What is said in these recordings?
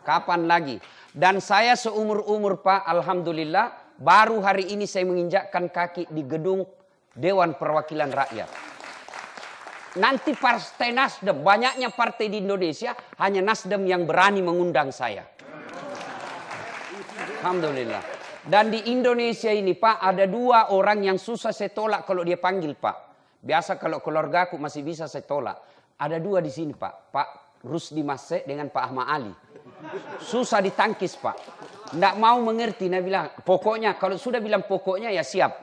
Kapan lagi? Dan saya seumur-umur Pak, alhamdulillah, baru hari ini saya menginjakkan kaki di gedung Dewan Perwakilan Rakyat. Nanti Partai Nasdem, banyaknya partai di Indonesia, hanya Nasdem yang berani mengundang saya. Alhamdulillah. Dan di Indonesia ini Pak, ada 2 orang yang susah saya tolak kalau dia panggil Pak. Biasa kalau keluarga aku masih bisa saya tolak. Ada 2 di sini Pak. Pak Rusdi Masek dengan Pak Ahmad Ali. Susah ditangkis Pak. Nggak mau mengerti. Nah bilang, pokoknya kalau sudah bilang pokoknya ya siap.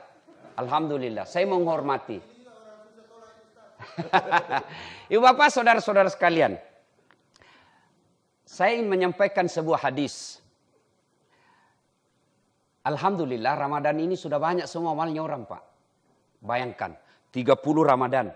Alhamdulillah, saya menghormati. Ibu bapak, saudara-saudara sekalian. Saya ingin menyampaikan sebuah hadis. Alhamdulillah Ramadan ini sudah banyak semua amalnya orang Pak. Bayangkan, 30 Ramadan.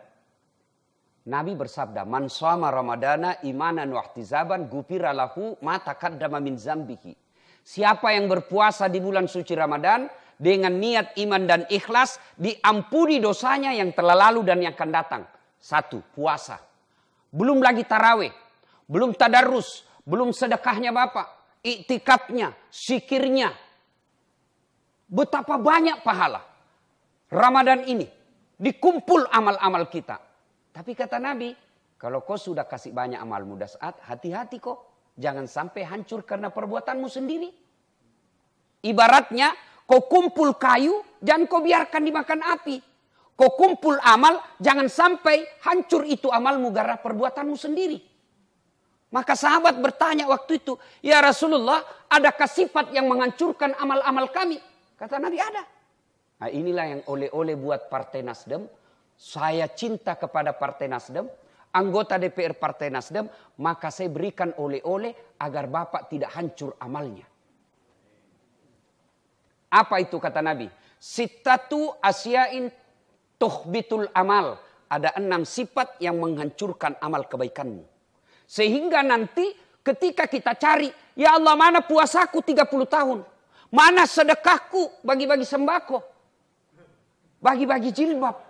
Nabi bersabda, "Man shoma Ramadana imanan wa ihtisaban ghufira lahu ma taqaddama min zambihi." Siapa yang berpuasa di bulan suci Ramadan dengan niat iman dan ikhlas, diampuni dosanya yang telah lalu dan yang akan datang. 1, puasa. Belum lagi tarawih, belum tadarrus, belum sedekahnya Bapak, iktikafnya, zikirnya. Betapa banyak pahala Ramadan ini. Dikumpul amal-amal kita. Tapi kata Nabi, kalau kau sudah kasih banyak amal mudah saat, hati-hati kok. Jangan sampai hancur karena perbuatanmu sendiri. Ibaratnya, kau kumpul kayu, jangan kau biarkan dimakan api. Kau kumpul amal, jangan sampai hancur itu amalmu gara perbuatanmu sendiri. Maka sahabat bertanya waktu itu, "Ya Rasulullah, adakah sifat yang menghancurkan amal-amal kami?" Kata Nabi, ada. Nah, inilah yang oleh-oleh buat Partai Nasdem. Saya cinta kepada Partai Nasdem, anggota DPR Partai Nasdem, maka saya berikan oleh-oleh agar Bapak tidak hancur amalnya. Apa itu kata Nabi? Sittatu asyain tuhbitul amal. Ada 6 sifat yang menghancurkan amal kebaikanmu. Sehingga nanti ketika kita cari, ya Allah mana puasaku 30 tahun? Mana sedekahku bagi-bagi sembako? Bagi-bagi jilbab?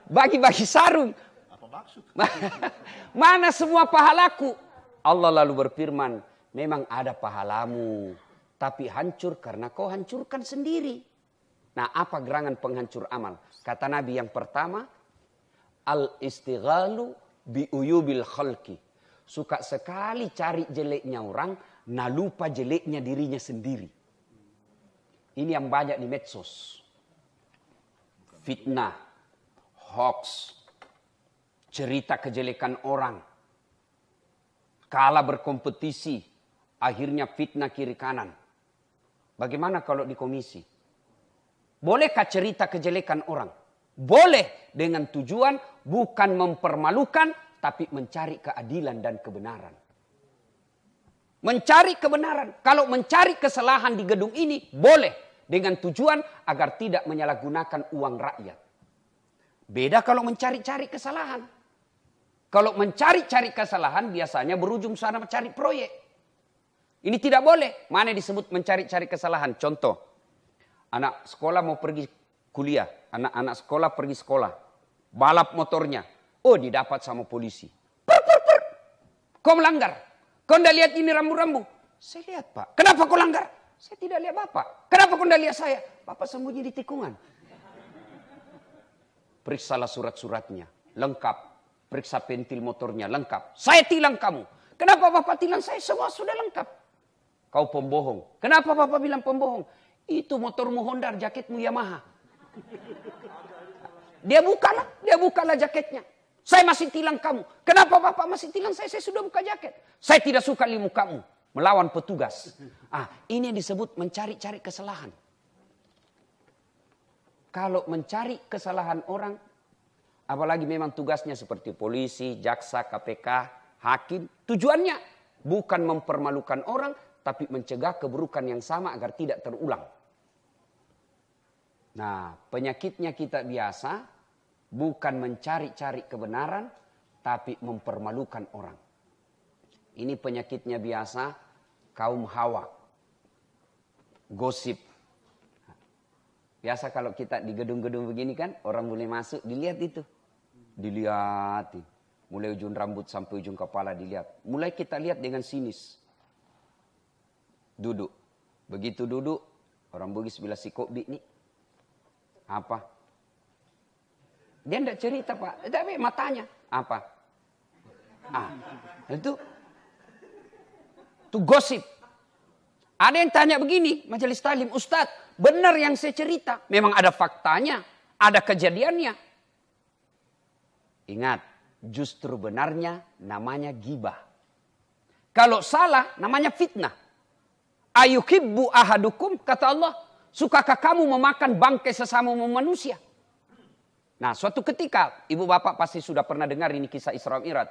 Bagi-bagi sarung? Apa maksud? Mana semua pahalaku? Allah lalu berfirman, memang ada pahalamu, tapi hancur karena kau hancurkan sendiri. Nah, apa gerangan penghancur amal? Kata Nabi yang pertama, al-istighalu biuyubil khalqi. Suka sekali cari jeleknya orang, nah lupa jeleknya dirinya sendiri. Ini yang banyak di medsos. Fitnah, hoax, cerita kejelekan orang. Kalah berkompetisi, akhirnya fitnah kiri kanan. Bagaimana kalau di komisi? Bolehkah cerita kejelekan orang? Boleh, dengan tujuan bukan mempermalukan, tapi mencari keadilan dan kebenaran. Mencari kebenaran. Kalau mencari kesalahan di gedung ini, boleh. Dengan tujuan agar tidak menyalahgunakan uang rakyat. Beda kalau mencari-cari kesalahan. Kalau mencari-cari kesalahan biasanya berujung sana mencari proyek. Ini tidak boleh. Mana disebut mencari-cari kesalahan? Contoh. Anak sekolah mau pergi kuliah. Anak-anak sekolah pergi sekolah. Balap motornya. Oh, didapat sama polisi. Kau melanggar. Kau tidak lihat ini rambu-rambu? Saya lihat Pak. Kenapa kau langgar? Saya tidak lihat Bapak. Kenapa kau tidak lihat saya? Bapak sembunyi di tikungan. Periksalah surat-suratnya. Lengkap. Periksa pentil motornya. Lengkap. Saya tilang kamu. Kenapa Bapak tilang saya? Semua sudah lengkap. Kau pembohong. Kenapa Bapak bilang pembohong? Itu motormu Honda, jaketmu Yamaha. Dia bukalah jaketnya. Saya masih tilang kamu. Kenapa Bapak masih tilang saya? Saya sudah buka jaket. Saya tidak suka limu kamu. Melawan petugas. Ini yang disebut mencari-cari kesalahan. Kalau mencari kesalahan orang, apalagi memang tugasnya seperti polisi, jaksa, KPK, hakim, tujuannya bukan mempermalukan orang, tapi mencegah keburukan yang sama agar tidak terulang. Nah, penyakitnya kita biasa bukan mencari-cari kebenaran, tapi mempermalukan orang. Ini penyakitnya biasa kaum Hawa. Gosip. Biasa kalau kita di gedung-gedung begini kan, orang boleh masuk, dilihat itu. Dilihat. Mulai ujung rambut sampai ujung kepala dilihat. Mulai kita lihat dengan sinis. Duduk. Begitu duduk, orang Bugis bilang si Kobi nih. Apa? Dia tidak cerita Pak. Tapi matanya. Apa? Itu gosip. Ada yang tanya begini, majelis taklim, Ustadz, benar yang saya cerita. Memang ada faktanya, ada kejadiannya. Ingat, justru benarnya namanya gibah. Kalau salah, namanya fitnah. Ayuhibbu ahadukum, kata Allah, sukakah kamu memakan bangkai sesama manusia? Nah, suatu ketika, ibu bapak pasti sudah pernah dengar ini kisah Isra Mi'raj.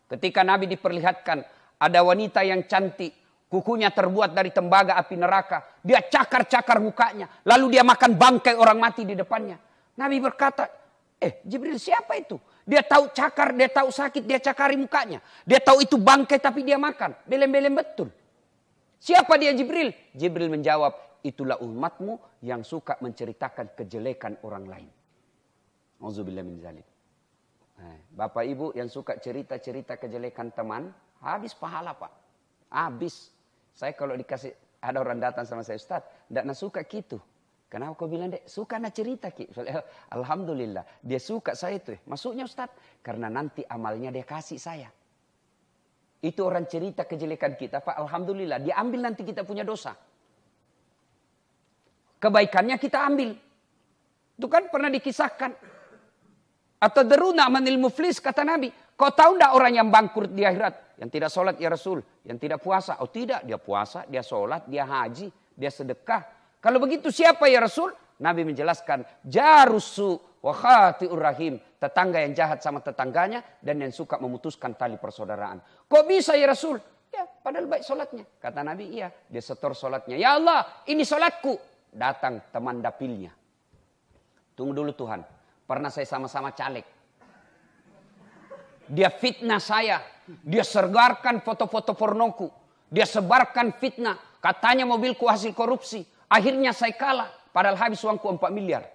Ketika Nabi diperlihatkan, ada wanita yang cantik, kukunya terbuat dari tembaga api neraka. Dia cakar-cakar mukanya. Lalu dia makan bangkai orang mati di depannya. Nabi berkata, Jibril siapa itu? Dia tahu cakar, dia tahu sakit, dia cakari mukanya. Dia tahu itu bangkai tapi dia makan. Belem-belem betul. Siapa dia Jibril? Jibril menjawab, itulah umatmu yang suka menceritakan kejelekan orang lain. Auzubillah min zalik. Bapak ibu yang suka cerita-cerita kejelekan teman, habis pahala Pak. Habis. Saya kalau dikasih, ada orang datang sama saya, Ustaz, tidak suka gitu. Kenapa kau bilang, Dek? Suka nak cerita Ki. Alhamdulillah, dia suka saya itu. Maksudnya Ustaz, karena nanti amalnya dia kasih saya. Itu orang cerita kejelekan kita, Pak. Alhamdulillah, dia ambil nanti kita punya dosa. Kebaikannya kita ambil. Itu kan pernah dikisahkan. Atau deruna manil muflis, kata Nabi. Kau tahu tidak orang yang bangkrut di akhirat? Yang tidak sholat ya Rasul. Yang tidak puasa. Oh tidak, dia puasa, dia sholat, dia haji, dia sedekah. Kalau begitu siapa ya Rasul? Nabi menjelaskan. Jarusu wa khati'ur rahim. Tetangga yang jahat sama tetangganya. Dan yang suka memutuskan tali persaudaraan. Kok bisa ya Rasul? Ya padahal baik sholatnya. Kata Nabi iya. Dia setor sholatnya. Ya Allah ini sholatku. Datang teman dapilnya. Tunggu dulu Tuhan. Pernah saya sama-sama caleg. Dia fitnah saya. Dia sebarkan foto-foto pornoku. Dia sebarkan fitnah. Katanya mobilku hasil korupsi. Akhirnya saya kalah. Padahal habis uangku 4 miliar.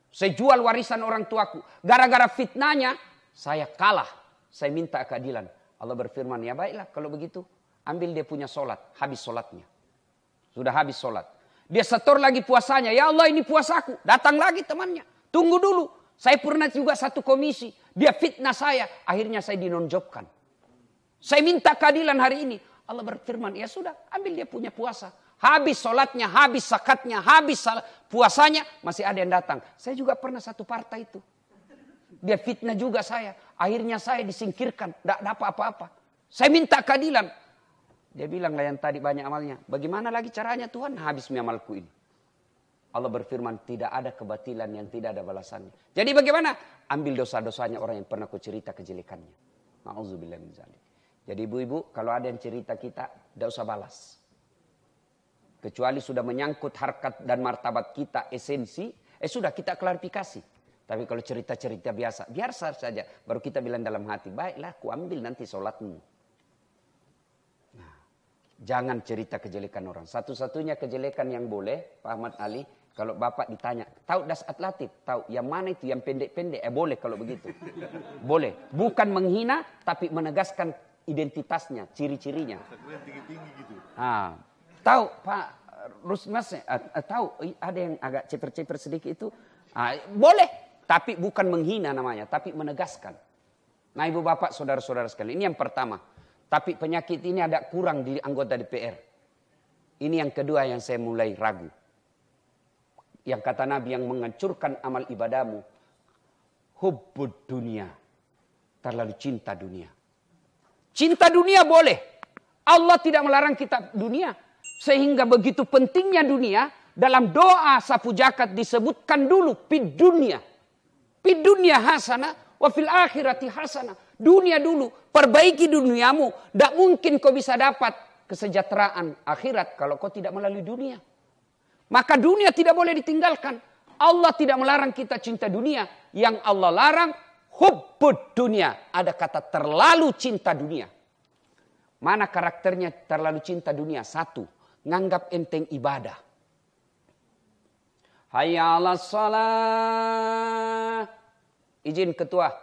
Saya jual warisan orang tuaku. Gara-gara fitnahnya saya kalah. Saya minta keadilan. Allah berfirman, ya baiklah kalau begitu. Ambil dia punya sholat. Habis sholatnya. Sudah habis sholat. Dia setor lagi puasanya. Ya Allah ini puasaku. Datang lagi temannya. Tunggu dulu. Saya pernah juga satu komisi. Dia fitnah saya. Akhirnya saya dinonjobkan. Saya minta keadilan hari ini. Allah berfirman, ya sudah. Ambil dia punya puasa. Habis sholatnya, habis zakatnya, habis puasanya. Masih ada yang datang. Saya juga pernah satu partai itu. Dia fitnah juga saya. Akhirnya saya disingkirkan. Tidak dapat apa-apa. Saya minta keadilan. Dia bilang lah yang tadi banyak amalnya. Bagaimana lagi caranya Tuhan? Habis amalku ini. Allah berfirman tidak ada kebatilan yang tidak ada balasannya. Jadi bagaimana? Ambil dosa-dosanya orang yang pernah ku cerita kejelekannya. Na'udzubillah min dzalik. Jadi ibu-ibu kalau ada yang cerita kita tidak usah balas. Kecuali sudah menyangkut harkat dan martabat kita esensi. Sudah kita klarifikasi. Tapi kalau cerita-cerita biasa. Biasa saja. Baru kita bilang dalam hati. Baiklah ku ambil nanti sholatmu. Nah, jangan cerita kejelekan orang. Satu-satunya kejelekan yang boleh. Pak Ahmad Ali. Kalau bapak ditanya, tahu das atlatif? Tahu yang mana itu yang pendek-pendek? Boleh kalau begitu. Boleh. Bukan menghina, tapi menegaskan identitasnya, ciri-cirinya. Tinggi-tinggi gitu. Tahu Pak Rusmas, tahu ada yang agak ceper-ceper sedikit itu. Boleh, tapi bukan menghina namanya, tapi menegaskan. Nah ibu bapak, saudara-saudara sekalian, ini yang pertama. Tapi penyakit ini ada kurang di anggota DPR. Ini yang kedua yang saya mulai ragu. Yang kata Nabi yang menghancurkan amal ibadahmu. Hubbud dunia. Terlalu cinta dunia. Cinta dunia boleh. Allah tidak melarang kita dunia. Sehingga begitu pentingnya dunia. Dalam doa sapu jakat disebutkan dulu. Fid dunia. Fid dunia hasanah. Wa fil akhirati hasanah. Dunia dulu. Perbaiki duniamu. Tidak mungkin kau bisa dapat kesejahteraan akhirat. Kalau kau tidak melalui dunia. Maka dunia tidak boleh ditinggalkan. Allah tidak melarang kita cinta dunia. Yang Allah larang hubbud dunia. Ada kata terlalu cinta dunia. Mana karakternya terlalu cinta dunia? Satu, nganggap enteng ibadah. Hayya 'alas shalah. Izin ketua.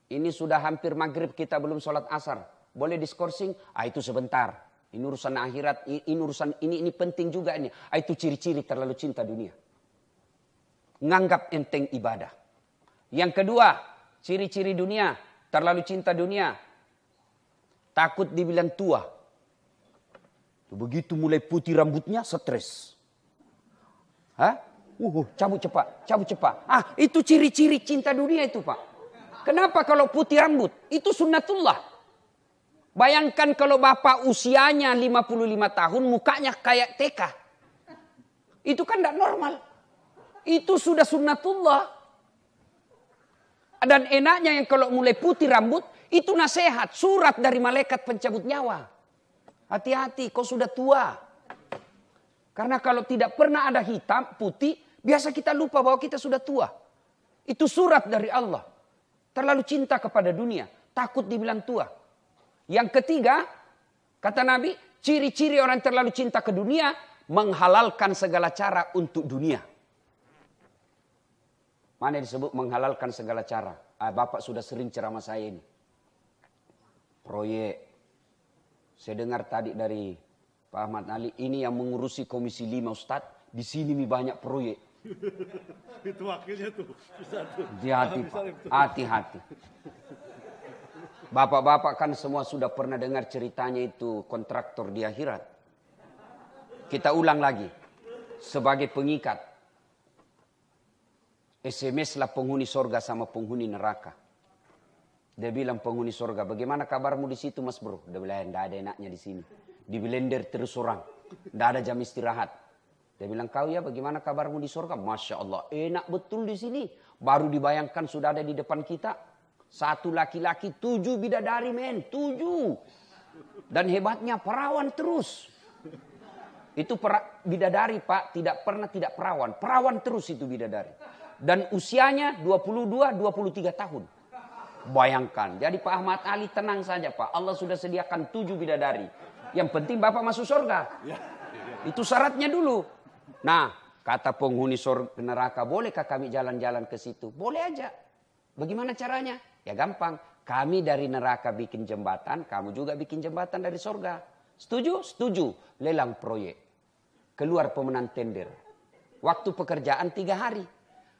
Ini sudah hampir maghrib, kita belum sholat asar. Boleh diskorsing? Itu sebentar. Ini urusan akhirat, ini urusan ini penting juga ini. Itu ciri-ciri terlalu cinta dunia. Nganggap enteng ibadah. Yang kedua, ciri-ciri dunia, terlalu cinta dunia. Takut dibilang tua. Begitu mulai putih rambutnya, stres. Cabut cepat. Itu ciri-ciri cinta dunia itu, Pak. Kenapa kalau putih rambut? Itu sunnatullah. Bayangkan kalau bapak usianya 55 tahun, mukanya kayak TK. Itu kan tidak normal. Itu sudah sunnatullah. Dan enaknya yang kalau mulai putih rambut, itu nasihat, surat dari malaikat pencabut nyawa. Hati-hati, kau sudah tua. Karena kalau tidak pernah ada hitam, putih, biasa kita lupa bahwa kita sudah tua. Itu surat dari Allah. Terlalu cinta kepada dunia, takut dibilang tua. Yang ketiga, kata Nabi, ciri-ciri orang terlalu cinta ke dunia, menghalalkan segala cara untuk dunia. Mana disebut menghalalkan segala cara? Bapak sudah sering ceramah saya ini. Proyek. Saya dengar tadi dari Pak Ahmad Ali, ini yang mengurusi Komisi 5 Ustadz, di sini banyak proyek. Itu wakilnya tuh. Hati-hati Pak, hati-hati. Bapak-bapak kan semua sudah pernah dengar ceritanya itu kontraktor di akhirat. Kita ulang lagi. Sebagai pengikat. SMS lah penghuni sorga sama penghuni neraka. Dia bilang penghuni sorga, bagaimana kabarmu di situ Mas Bro? Dia bilang, tidak ada enaknya di sini. Di blender terus orang. Tidak ada jam istirahat. Dia bilang, kau ya bagaimana kabarmu di sorga? Masya Allah, enak betul di sini. Baru dibayangkan sudah ada di depan kita. 1 laki-laki, 7 bidadari men. 7. Dan hebatnya perawan terus. Itu bidadari Pak, tidak pernah tidak perawan. Perawan terus itu bidadari. Dan usianya 22-23 tahun. Bayangkan. Jadi Pak Ahmad Ali tenang saja Pak. Allah sudah sediakan 7 bidadari. Yang penting Bapak masuk surga. Itu syaratnya dulu. Nah, kata penghuni neraka, bolehkah kami jalan-jalan ke situ? Boleh aja. Bagaimana caranya? Ya gampang. Kami dari neraka bikin jembatan, kamu juga bikin jembatan dari surga. Setuju? Setuju. Lelang proyek. Keluar pemenang tender. Waktu pekerjaan 3 hari.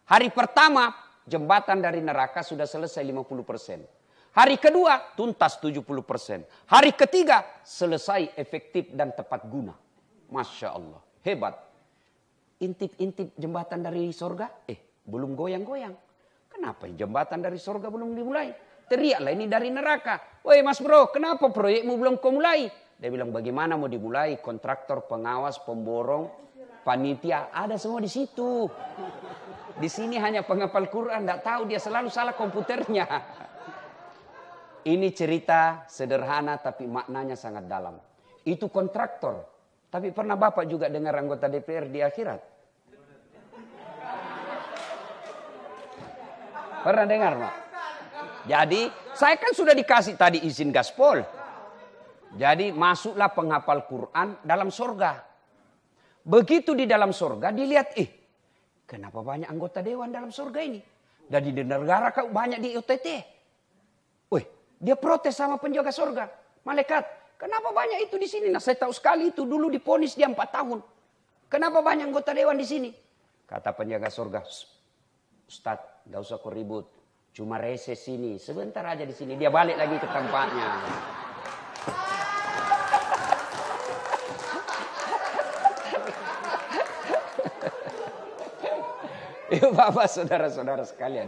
Hari pertama, jembatan dari neraka sudah selesai 50%. Hari kedua, tuntas 70%. Hari ketiga, selesai efektif dan tepat guna. Masya Allah. Hebat. Intip-intip jembatan dari surga, belum goyang-goyang. Kenapa jembatan dari surga belum dimulai? Teriaklah ini dari neraka. Woi Mas Bro, kenapa proyekmu belum kau mulai? Dia bilang, bagaimana mau dimulai? Kontraktor, pengawas, pemborong, panitia, ada semua di situ. Di sini hanya penghafal Quran, tidak tahu dia selalu salah komputernya. Ini cerita sederhana tapi maknanya sangat dalam. Itu kontraktor. Tapi pernah Bapak juga dengar anggota DPR di akhirat? Pernah dengar Pak? Jadi saya kan sudah dikasih tadi izin gaspol. Jadi masuklah penghafal Quran dalam surga. Begitu di dalam surga dilihat, kenapa banyak anggota dewan dalam surga ini? Dan di negara kau banyak di OTT. Dia protes sama penjaga surga. Malaikat, kenapa banyak itu di sini? Nah saya tahu sekali itu dulu diponis dia 4 tahun. Kenapa banyak anggota dewan di sini? Kata penjaga surga, Ustadz, gak usah kau ribut. Cuma reses sini, sebentar aja di sini. Dia balik lagi ke tempatnya. Ibu bapak saudara-saudara sekalian.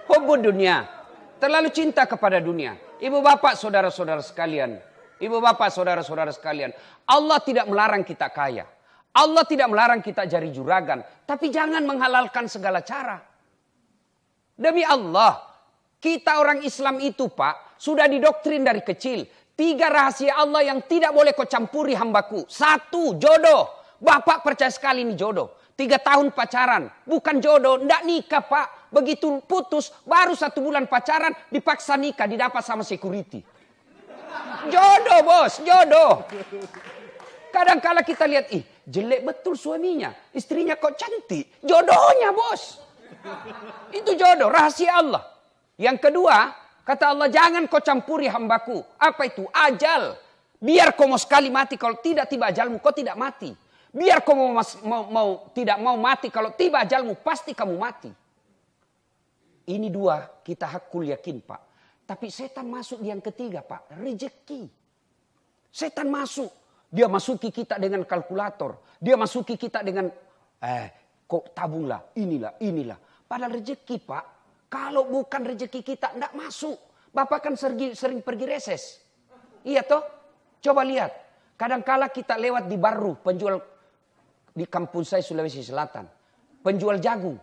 Hubbud dunia. Terlalu cinta kepada dunia. Ibu bapak saudara-saudara sekalian. Ibu bapak saudara-saudara sekalian. Allah tidak melarang kita kaya. Allah tidak melarang kita jari juragan. Tapi jangan menghalalkan segala cara. Demi Allah. Kita orang Islam itu Pak. Sudah didoktrin dari kecil. 3 rahasia Allah yang tidak boleh kau campuri hambaku. 1, jodoh. Bapak percaya sekali ini jodoh. 3 tahun pacaran, bukan jodoh, ndak nikah Pak. Begitu putus, baru 1 bulan pacaran, dipaksa nikah, didapat sama security. Jodoh bos, jodoh. Kadang-kala kita lihat, jelek betul suaminya, istrinya kok cantik. Jodohnya bos. Itu jodoh, rahasia Allah. Yang kedua, kata Allah, jangan kau campuri hambaku. Apa itu? Ajal. Biar kau mau sekali mati, kalau tidak tiba ajalmu, kau tidak mati. Biar kau tidak mau mati, kalau tiba ajalmu, pasti kamu mati. Ini dua kita hakul yakin, Pak. Tapi setan masuk di yang ketiga, Pak. Rezeki. Setan masuk. Dia masuki kita dengan kalkulator. Dia masuki kita dengan, kok tabunglah, inilah. Padahal rezeki, Pak. Kalau bukan rezeki kita, tidak masuk. Bapak kan sering pergi reses. Iya toh? Coba lihat. Kadangkala kita lewat di Baru, penjual di kampung saya Sulawesi Selatan. Penjual jagung.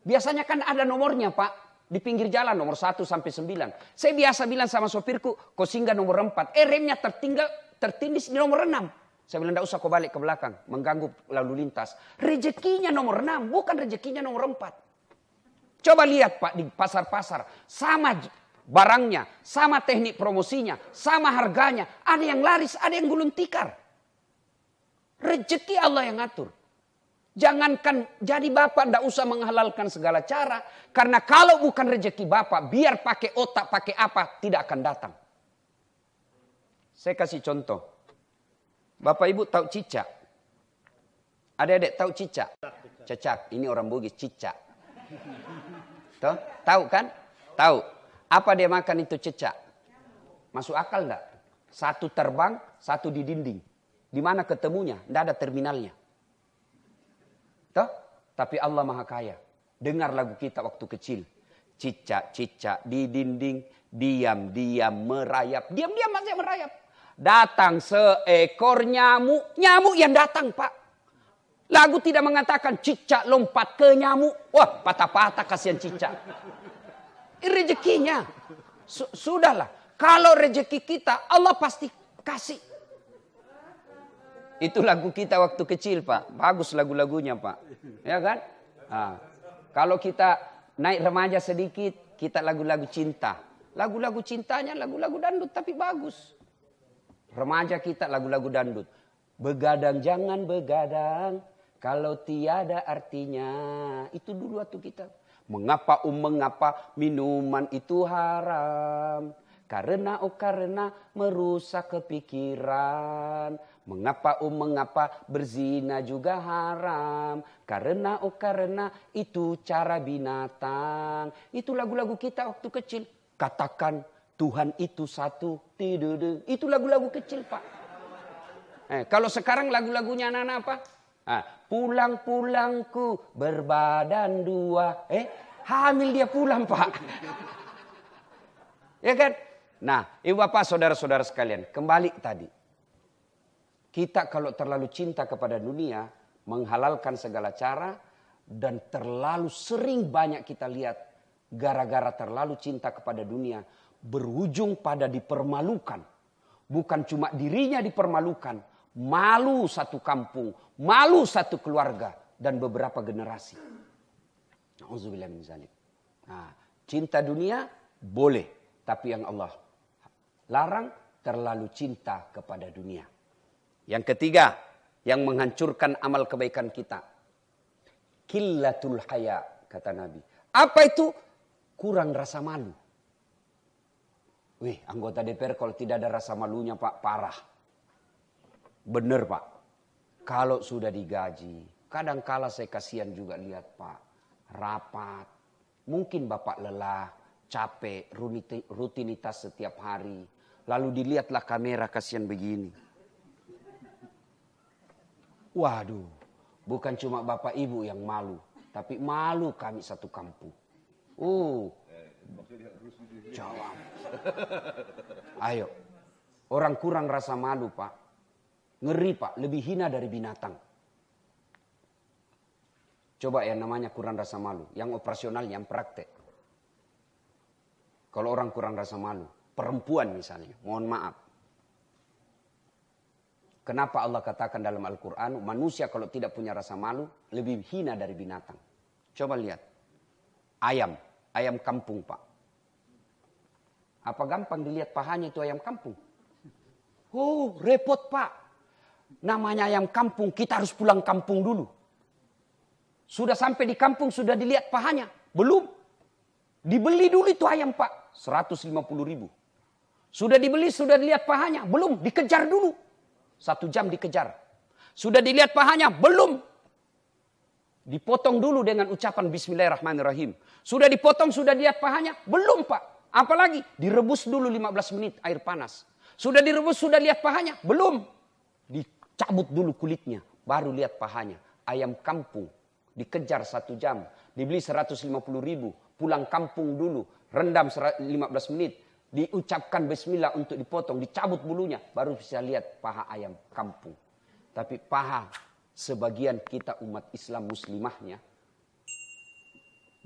Biasanya kan ada nomornya, Pak. Di pinggir jalan nomor 1 sampai 9. Saya biasa bilang sama sopirku, kau singgah nomor 4. Remnya tertindis di nomor 6. Saya bilang, tidak usah kau balik ke belakang. Mengganggu lalu lintas. Rezekinya nomor 6, bukan rezekinya nomor 4. Coba lihat, Pak, di pasar-pasar. Sama barangnya, sama teknik promosinya, sama harganya. Ada yang laris, ada yang gulung tikar. Rezeki Allah yang ngatur. Jangankan jadi bapak tidak usah menghalalkan segala cara. Karena kalau bukan rezeki bapak, biar pakai otak, pakai apa, tidak akan datang. Saya kasih contoh. Bapak ibu tahu cicak? Adik-adik tahu cicak? Cecak, ini orang Bugis, cicak. Tahu kan? Tahu. Apa dia makan itu cicak? Masuk akal enggak? Satu terbang, satu di dinding. Di mana ketemunya? Tidak ada terminalnya. Toh? Tapi Allah Maha Kaya. Dengar lagu kita waktu kecil. Cicak-cicak di dinding, diam-diam merayap. Diam-diam aja merayap. Datang seekor nyamuk. Nyamuk yang datang, Pak. Lagu tidak mengatakan cicak lompat ke nyamuk. Wah, patah-patah kasihan cicak. Rezekinya. Sudahlah. Kalau rezeki kita, Allah pasti kasih. Itu lagu kita waktu kecil, Pak. Bagus lagu-lagunya, Pak. Ya kan? Nah, kalau kita naik remaja sedikit, kita lagu-lagu cinta. Lagu-lagu cintanya lagu-lagu dangdut tapi bagus. Remaja kita lagu-lagu dangdut. Begadang jangan begadang kalau tiada artinya. Itu dulu waktu kita. Mengapa minuman itu haram? Karena merusak kepikiran. Mengapa berzina juga haram? Karena itu cara binatang. Itu lagu-lagu kita waktu kecil. Katakan Tuhan itu satu. Itu lagu-lagu kecil, Pak. Kalau sekarang lagu-lagunya anak-anak apa? Pulang-pulangku berbadan dua. Hamil dia pulang, Pak. Ya kan? Nah, ibu bapak saudara-saudara sekalian. Kembali tadi. Kita kalau terlalu cinta kepada dunia, menghalalkan segala cara, dan terlalu sering banyak kita lihat, gara-gara terlalu cinta kepada dunia, berujung pada dipermalukan. Bukan cuma dirinya dipermalukan, malu satu kampung, malu satu keluarga, dan beberapa generasi. Na'udzubillah min zalik. Nah, cinta dunia boleh, tapi yang Allah larang terlalu cinta kepada dunia. Yang ketiga, yang menghancurkan amal kebaikan kita. Qillatul haya, kata Nabi. Apa itu? Kurang rasa malu. Wih, anggota DPR kalau tidak ada rasa malunya, Pak, parah. Benar, Pak. Kalau sudah digaji, kadangkala saya kasihan juga lihat, Pak. Rapat. Mungkin Bapak lelah, capek, rutinitas setiap hari. Lalu dilihatlah kamera, kasihan begini. Waduh, bukan cuma bapak ibu yang malu, tapi malu kami satu kampung. Jawab. Ayo, orang kurang rasa malu, Pak. Ngeri, Pak, lebih hina dari binatang. Coba yang namanya kurang rasa malu, yang operasional, yang praktek. Kalau orang kurang rasa malu, perempuan misalnya, mohon maaf. Kenapa Allah katakan dalam Al-Quran, manusia kalau tidak punya rasa malu, lebih hina dari binatang. Coba lihat. Ayam kampung, Pak. Apa gampang dilihat pahanya itu ayam kampung? Repot, Pak. Namanya ayam kampung, kita harus pulang kampung dulu. Sudah sampai di kampung, sudah dilihat pahanya. Belum. Dibeli dulu itu ayam Pak. 150.000. Sudah dibeli, sudah dilihat pahanya. Belum. Dikejar dulu. 1 jam dikejar. Sudah dilihat pahanya. Belum. Dipotong dulu dengan ucapan Bismillahirrahmanirrahim. Sudah dipotong, sudah dilihat pahanya. Belum Pak. Apalagi direbus dulu 15 menit air panas. Sudah direbus, sudah lihat pahanya. Belum. Dicabut dulu kulitnya. Baru lihat pahanya. Ayam kampung. Dikejar 1 jam. Dibeli 150.000. Pulang kampung dulu. Rendam 15 menit. Diucapkan bismillah untuk dipotong. Dicabut bulunya. Baru bisa lihat paha ayam kampung. Tapi paha sebagian kita umat Islam muslimahnya.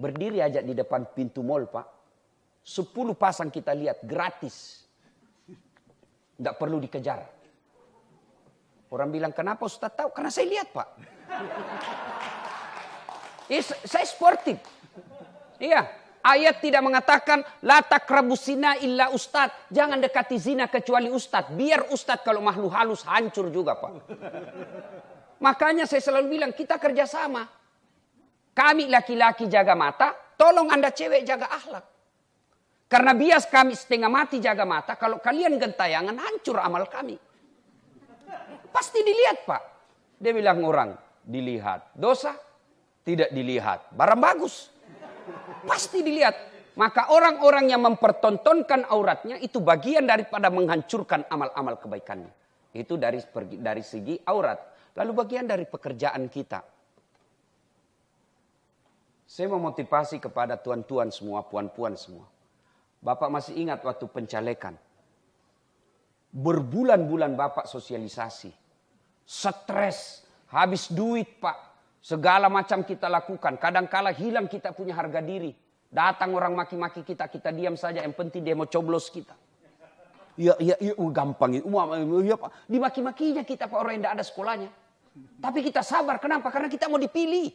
Berdiri aja di depan pintu mall Pak. 10 pasang kita lihat gratis. Tidak perlu dikejar. Orang bilang kenapa Ustaz tahu? Karena saya lihat Pak. Saya sportif. Iya. Ayat tidak mengatakan la taqrabus zina illa ustad. Jangan dekati zina kecuali ustad. Biar ustad kalau makhluk halus hancur juga Pak. Makanya saya selalu bilang kita kerjasama. Kami laki-laki jaga mata. Tolong Anda cewek jaga akhlak. Karena bias kami setengah mati jaga mata. Kalau kalian gentayangan hancur amal kami. Pasti dilihat Pak. Dia bilang orang dilihat. Dosa tidak dilihat. Barang bagus. Pasti dilihat. Maka orang-orang yang mempertontonkan auratnya itu bagian daripada menghancurkan amal-amal kebaikannya. Itu dari segi aurat. Lalu bagian dari pekerjaan kita. Saya memotivasi kepada tuan-tuan semua, puan-puan semua. Bapak masih ingat waktu pencalekan. Berbulan-bulan Bapak sosialisasi. Stres. Habis duit Pak. Segala macam kita lakukan. Kadang-kala hilang kita punya harga diri. Datang orang maki-maki kita, kita diam saja. Yang penting dia mau coblos kita. Ya, gampang. Ya, Pak. Dimaki-makinya kita Pak orang yang tidak ada sekolahnya. Tapi kita sabar. Kenapa? Karena kita mau dipilih.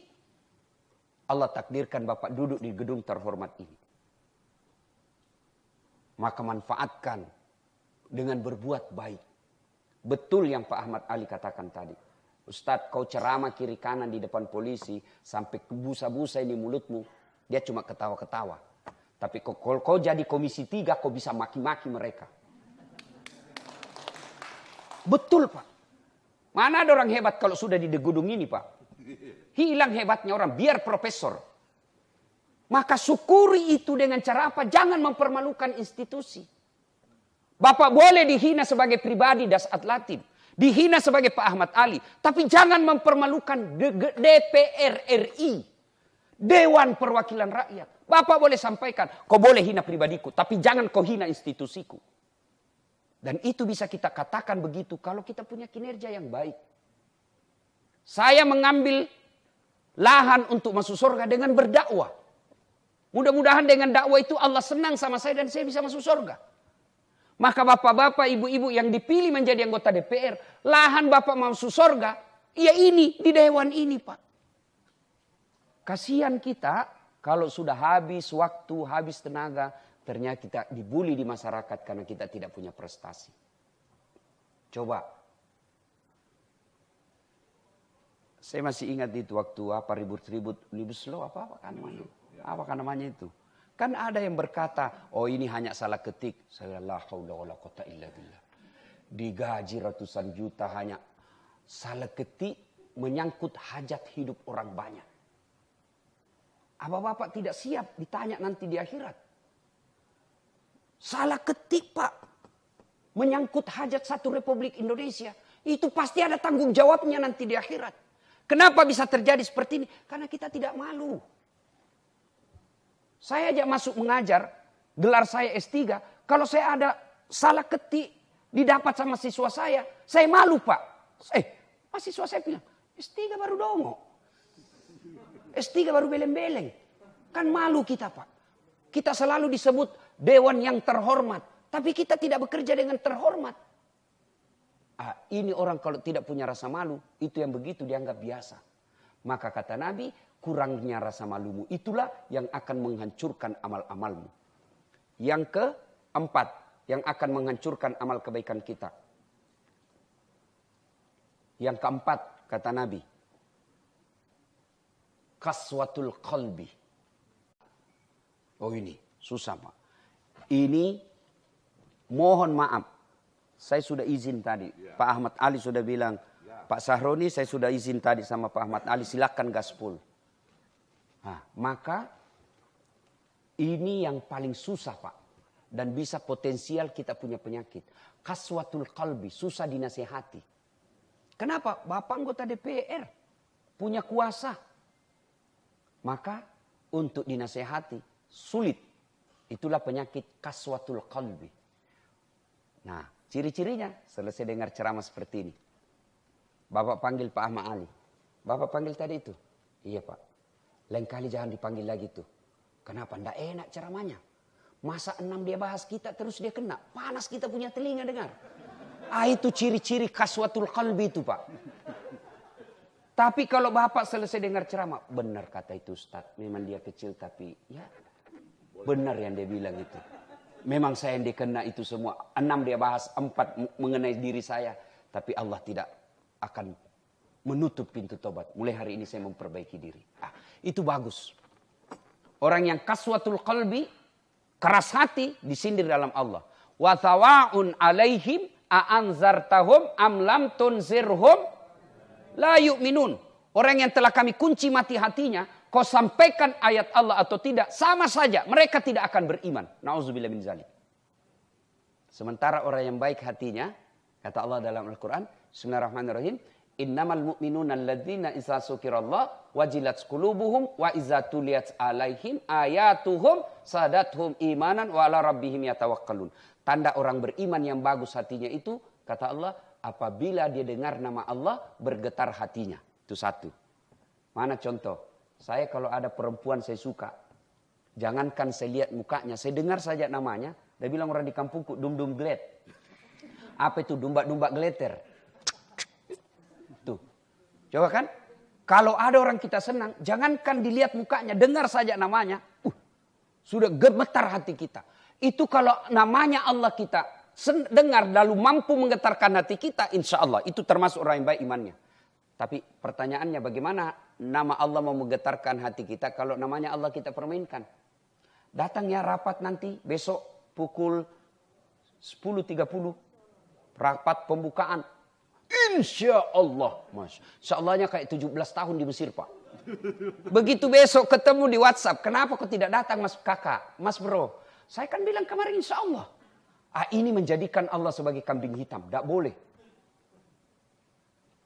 Allah takdirkan Bapak duduk di gedung terhormat ini. Maka manfaatkan dengan berbuat baik. Betul yang Pak Ahmad Ali katakan tadi. Ustadz kau ceramah kiri kanan di depan polisi. Sampai busa-busa ini mulutmu. Dia cuma ketawa-ketawa. Tapi kalau kau jadi komisi 3 kau bisa maki-maki mereka. Betul Pak. Mana ada orang hebat kalau sudah di gedung ini Pak. Hilang hebatnya orang. Biar profesor. Maka syukuri itu dengan cara apa? Jangan mempermalukan institusi. Bapak boleh dihina sebagai pribadi Dasat Latif. Dihina sebagai Pak Ahmad Ali. Tapi jangan mempermalukan DPR RI. Dewan Perwakilan Rakyat. Bapak boleh sampaikan. Kau boleh hina pribadiku. Tapi jangan kau hina institusiku. Dan itu bisa kita katakan begitu. Kalau kita punya kinerja yang baik. Saya mengambil lahan untuk masuk surga dengan berdakwah. Mudah-mudahan dengan dakwah itu Allah senang sama saya dan saya bisa masuk surga. Maka bapak-bapak, ibu-ibu yang dipilih menjadi anggota DPR. Lahan bapak masuk surga. Ya ini, di dewan ini Pak. Kasihan kita kalau sudah habis waktu, habis tenaga. Ternyata kita dibully di masyarakat karena kita tidak punya prestasi. Coba. Saya masih ingat itu waktu apa ribut-ribut. Omnibus Law apa kan namanya? Apa namanya itu? Kan ada yang berkata, oh ini hanya salah ketik. Saya la haula wala quwata illa billah. Digaji ratusan juta hanya salah ketik menyangkut hajat hidup orang banyak. Apa Bapak tidak siap ditanya nanti di akhirat? Salah ketik Pak. Menyangkut hajat satu Republik Indonesia. Itu pasti ada tanggung jawabnya nanti di akhirat. Kenapa bisa terjadi seperti ini? Karena kita tidak malu. Saya aja masuk mengajar, gelar saya S3. Kalau saya ada salah ketik, didapat sama siswa saya malu Pak. Mahasiswa saya bilang, S3 baru dongo. S3 baru beleng-beleng. Kan malu kita Pak. Kita selalu disebut dewan yang terhormat. Tapi kita tidak bekerja dengan terhormat. Ini orang kalau tidak punya rasa malu, itu yang begitu dianggap biasa. Maka kata Nabi, kurangnya rasa malumu itulah yang akan menghancurkan amal-amalmu. Yang keempat, yang akan menghancurkan amal kebaikan kita. Yang keempat, kata Nabi, qaswatul qalbi. Oh ini, susah Pak. Ini mohon maaf. Saya sudah izin tadi. Pak Ahmad Ali sudah bilang, Pak Sahroni saya sudah izin tadi sama Pak Ahmad Ali, silakan gaspol. Nah, maka ini yang paling susah Pak. Dan bisa potensial kita punya penyakit. Kaswatul qalbi, susah dinasehati. Kenapa? Bapak anggota DPR. Punya kuasa. Maka untuk dinasehati sulit. Itulah penyakit kaswatul qalbi. Nah, ciri-cirinya selesai dengar ceramah seperti ini. Bapak panggil Pak Ahmad Ali. Bapak panggil tadi itu. Iya Pak. Lain kali jangan dipanggil lagi tuh. Kenapa? Nggak enak ceramahnya. Masa 6 dia bahas kita terus dia kena. Panas kita punya telinga dengar. Itu ciri-ciri kaswatul qalbi itu Pak. Tapi kalau Bapak selesai dengar ceramah. Benar kata itu Ustaz. Memang dia kecil tapi ya benar yang dia bilang itu. Memang saya yang dikena itu semua. 6 dia bahas, 4 mengenai diri saya. Tapi Allah tidak akan menutup pintu tobat. Mulai hari ini saya memperbaiki diri. Itu bagus. Orang yang kaswatul qalbi, keras hati, disindir dalam Allah. Wa thawa'un alaihim a'anzartahum am lam tunzirhum la yu'minun. Orang yang telah kami kunci mati hatinya, kau sampaikan ayat Allah atau tidak, sama saja mereka tidak akan beriman. Nauzubillah min zalik. Sementara orang yang baik hatinya, kata Allah dalam Al-Quran, Bismillahirrahmanirrahim, innamal mu'minuna alladzina idza dzukirallah wajilat qulubuhum wa idza tuliyat alaihim ayatuhum sadathum imanan wa ala rabbihim yatawakkalun. Tanda orang beriman yang bagus hatinya itu, kata Allah, apabila dia dengar nama Allah bergetar hatinya. Itu satu. Mana contoh? Saya kalau ada perempuan saya suka, jangankan saya lihat mukanya, saya dengar saja namanya, dia bilang orang di kampungku dum-dum glet. Apa itu? Domba-domba gleter. Tuh. Coba kan? Kalau ada orang kita senang, jangankan dilihat mukanya, dengar saja namanya. Sudah gemetar hati kita. Itu kalau namanya Allah kita dengar lalu mampu menggetarkan hati kita, insya Allah itu termasuk orang yang baik imannya. Tapi pertanyaannya bagaimana nama Allah mau menggetarkan hati kita kalau namanya Allah kita permainkan? Datangnya rapat nanti besok pukul 10.30. Rapat pembukaan. Insya Allah. Insya Allahnya kayak 17 tahun di Mesir Pak. Begitu besok ketemu di WhatsApp. Kenapa kau tidak datang mas kakak, mas bro? Saya kan bilang kemarin insya Allah. Ini menjadikan Allah sebagai kambing hitam. Tidak boleh.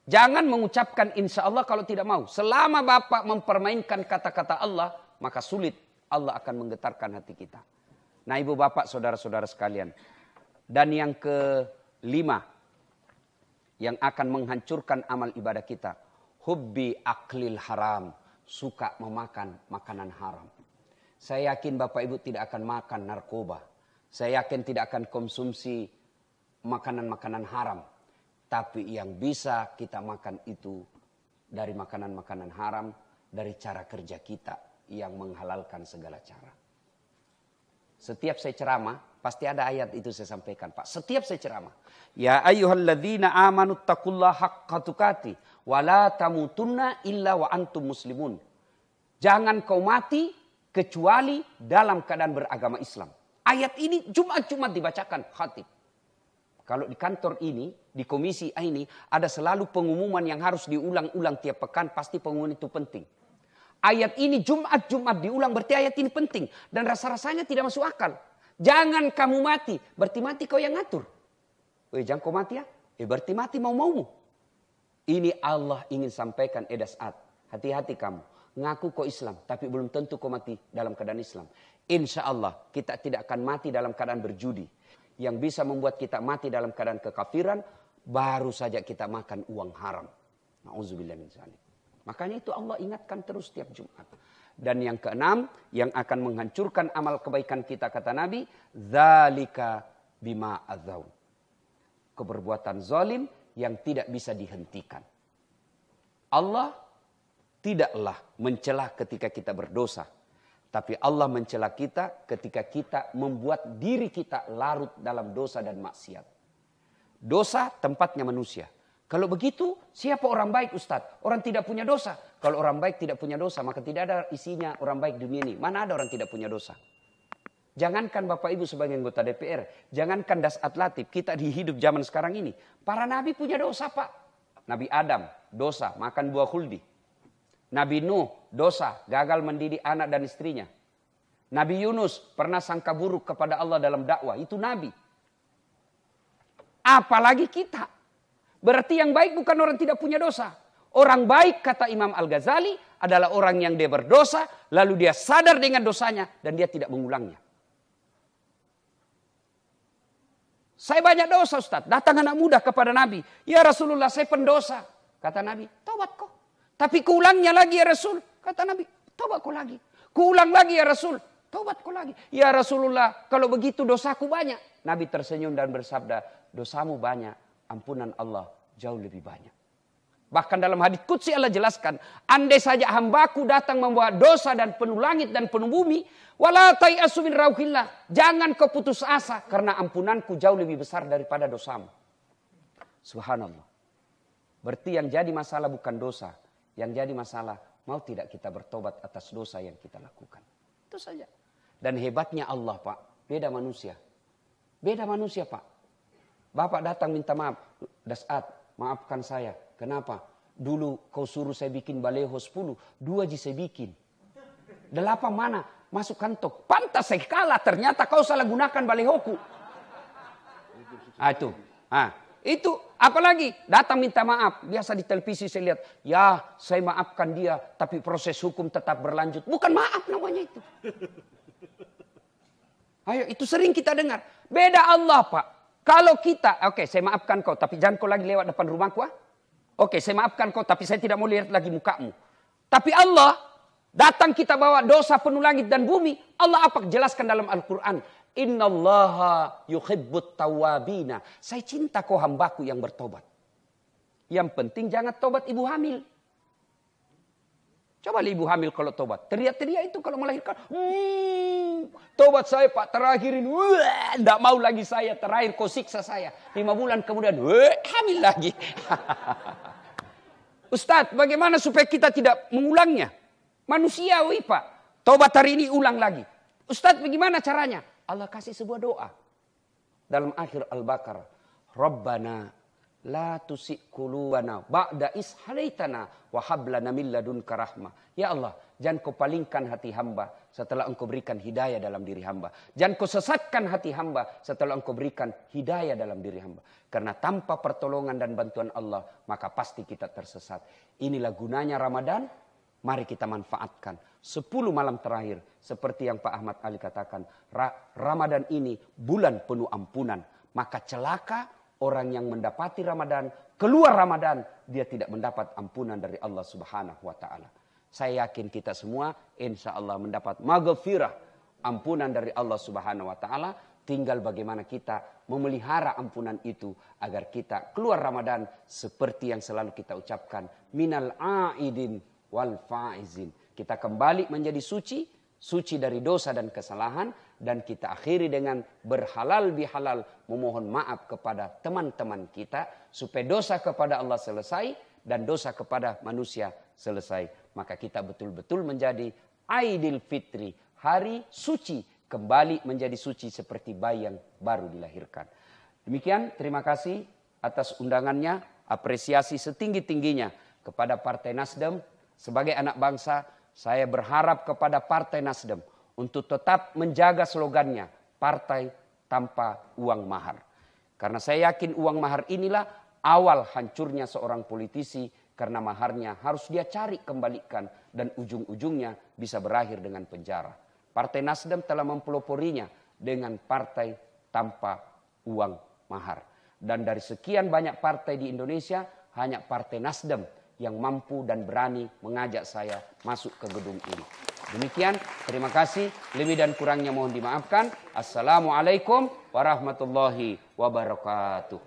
Jangan mengucapkan insya Allah kalau tidak mau. Selama Bapak mempermainkan kata-kata Allah, maka sulit Allah akan menggetarkan hati kita. Nah ibu bapak saudara-saudara sekalian. Dan yang kelima, yang akan menghancurkan amal ibadah kita. Hubbi aklil haram. Suka memakan makanan haram. Saya yakin Bapak Ibu tidak akan makan narkoba. Saya yakin tidak akan konsumsi makanan-makanan haram. Tapi yang bisa kita makan itu dari makanan-makanan haram. Dari cara kerja kita yang menghalalkan segala cara. Setiap saya ceramah, pasti ada ayat itu saya sampaikan Pak. Setiap saya ceramah. Ya ayyuhalladzina amanu taqullaha haqqa tuqatih. Wa la tamutunna illa wa antum muslimun. Jangan kau mati kecuali dalam keadaan beragama Islam. Ayat ini Jumat-Jumat dibacakan khatib. Kalau di kantor ini, di komisi ini, ada selalu pengumuman yang harus diulang-ulang tiap pekan. Pasti pengumuman itu penting. Ayat ini Jumat-Jumat diulang, berarti ayat ini penting. Dan rasa-rasanya tidak masuk akal. Jangan kamu mati, berarti mati kau yang ngatur. Jangan kau mati ya, berarti mati mau-maumu. Ini Allah ingin sampaikan edasat. Hati-hati kamu. Ngaku kau Islam, tapi belum tentu kau mati dalam keadaan Islam. Insya Allah kita tidak akan mati dalam keadaan berjudi. Yang bisa membuat kita mati dalam keadaan kekafiran, baru saja kita makan uang haram. Na'udzubillah min dzalik. Makanya itu Allah ingatkan terus setiap Jumat. Dan yang keenam, yang akan menghancurkan amal kebaikan kita, kata Nabi, dzalika bima adzau. Keperbuatan zalim yang tidak bisa dihentikan. Allah tidaklah mencela ketika kita berdosa. Tapi Allah mencela kita ketika kita membuat diri kita larut dalam dosa dan maksiat. Dosa tempatnya manusia. Kalau begitu, siapa orang baik Ustadz? Orang tidak punya dosa. Kalau orang baik tidak punya dosa, maka tidak ada isinya orang baik dunia ini. Mana ada orang tidak punya dosa? Jangankan Bapak Ibu sebagai anggota DPR. Jangankan Dasat Latif. Kita di hidup zaman sekarang ini. Para nabi punya dosa Pak. Nabi Adam dosa makan buah khuldi. Nabi Nuh dosa gagal mendidik anak dan istrinya. Nabi Yunus pernah sangka buruk kepada Allah dalam dakwah. Itu nabi. Apalagi kita. Berarti yang baik bukan orang tidak punya dosa. Orang baik kata Imam Al-Ghazali adalah orang yang dia berdosa. Lalu dia sadar dengan dosanya dan dia tidak mengulangnya. Saya banyak dosa Ustaz. Datang anak muda kepada Nabi. Ya Rasulullah saya pendosa. Kata Nabi, taubat kau. Tapi keulangnya lagi ya Rasul. Kata Nabi, taubat kau lagi. Keulang lagi ya Rasul. Taubat kau lagi. Ya Rasulullah kalau begitu dosaku banyak. Nabi tersenyum dan bersabda, dosamu banyak. Ampunan Allah jauh lebih banyak. Bahkan dalam hadits qudsi Allah jelaskan, andai saja hambaku datang membawa dosa dan penuh langit dan penuh bumi, wala tai'asu min rauhillah, jangan kau putus asa karena ampunanku jauh lebih besar daripada dosamu. Subhanallah. Berarti yang jadi masalah bukan dosa, yang jadi masalah mau tidak kita bertobat atas dosa yang kita lakukan. Itu saja. Dan hebatnya Allah Pak, beda manusia. Beda manusia Pak. Bapak datang minta maaf, Dasat, maafkan saya. Kenapa? Dulu kau suruh saya bikin baleho 10, 2 aja saya bikin. 8 mana? Masuk kantong. Pantas saya kalah, ternyata kau salah gunakan balehoku. Itu apalagi datang minta maaf. Biasa di televisi saya lihat, ya saya maafkan dia, tapi proses hukum tetap berlanjut. Bukan maaf namanya itu. Ayo, itu sering kita dengar. Beda Allah Pak. Kalau kita, oke, saya maafkan kau, tapi jangan kau lagi lewat depan rumahku. Oke, saya maafkan kau, tapi saya tidak mau lihat lagi mukamu. Tapi Allah, datang kita bawa dosa penuh langit dan bumi. Allah apa jelaskan dalam Al-Quran? Innallaha yuhibbut tawabina. Saya cinta kau hambaku yang bertobat. Yang penting jangan tobat ibu hamil. Coba ibu hamil kalau tobat. Teriak-teriak itu kalau melahirkan. Tobat saya Pak terakhir ini. Tidak mau lagi saya terakhir kau siksa saya. 5 bulan kemudian hamil lagi. Ustadz bagaimana supaya kita tidak mengulangnya? Manusiawi Pak. Tobat hari ini ulang lagi. Ustadz bagaimana caranya? Allah kasih sebuah doa. Dalam akhir Al-Baqarah. Rabbana la tusik qulubana ba'da is hadaitana wa hab lana min ladunka rahmah. Ya Allah, jangan kau palingkan hati hamba setelah engkau berikan hidayah dalam diri hamba. Jangan kau sesatkan hati hamba setelah engkau berikan hidayah dalam diri hamba. Karena tanpa pertolongan dan bantuan Allah, maka pasti kita tersesat. Inilah gunanya Ramadan, mari kita manfaatkan. 10 malam terakhir, seperti yang Pak Ahmad Ali katakan, Ramadan ini bulan penuh ampunan. Maka celaka orang yang mendapati Ramadan, keluar Ramadan, dia tidak mendapat ampunan dari Allah Subhanahu wa Ta'ala. Saya yakin kita semua, insya Allah mendapat maghfirah, ampunan dari Allah Subhanahu wa Ta'ala. Tinggal bagaimana kita memelihara ampunan itu agar kita keluar Ramadan seperti yang selalu kita ucapkan, minal aidin wal faizin. Kita kembali menjadi suci, suci dari dosa dan kesalahan, dan kita akhiri dengan berhalal bihalal memohon maaf kepada teman-teman kita supaya dosa kepada Allah selesai dan dosa kepada manusia selesai. Maka kita betul-betul menjadi Aidil Fitri, hari suci, kembali menjadi suci seperti bayi yang baru dilahirkan. Demikian, terima kasih atas undangannya, apresiasi setinggi-tingginya kepada Partai Nasdem. Sebagai anak bangsa, saya berharap kepada Partai Nasdem untuk tetap menjaga slogannya, partai tanpa uang mahar. Karena saya yakin uang mahar inilah awal hancurnya seorang politisi, karena maharnya harus dia cari kembalikan dan ujung-ujungnya bisa berakhir dengan penjara. Partai Nasdem telah mempeloporinya dengan partai tanpa uang mahar. Dan dari sekian banyak partai di Indonesia, hanya Partai Nasdem yang mampu dan berani mengajak saya masuk ke gedung ini. Demikian, terima kasih. Lebih dan kurangnya mohon dimaafkan. Assalamualaikum warahmatullahi wabarakatuh.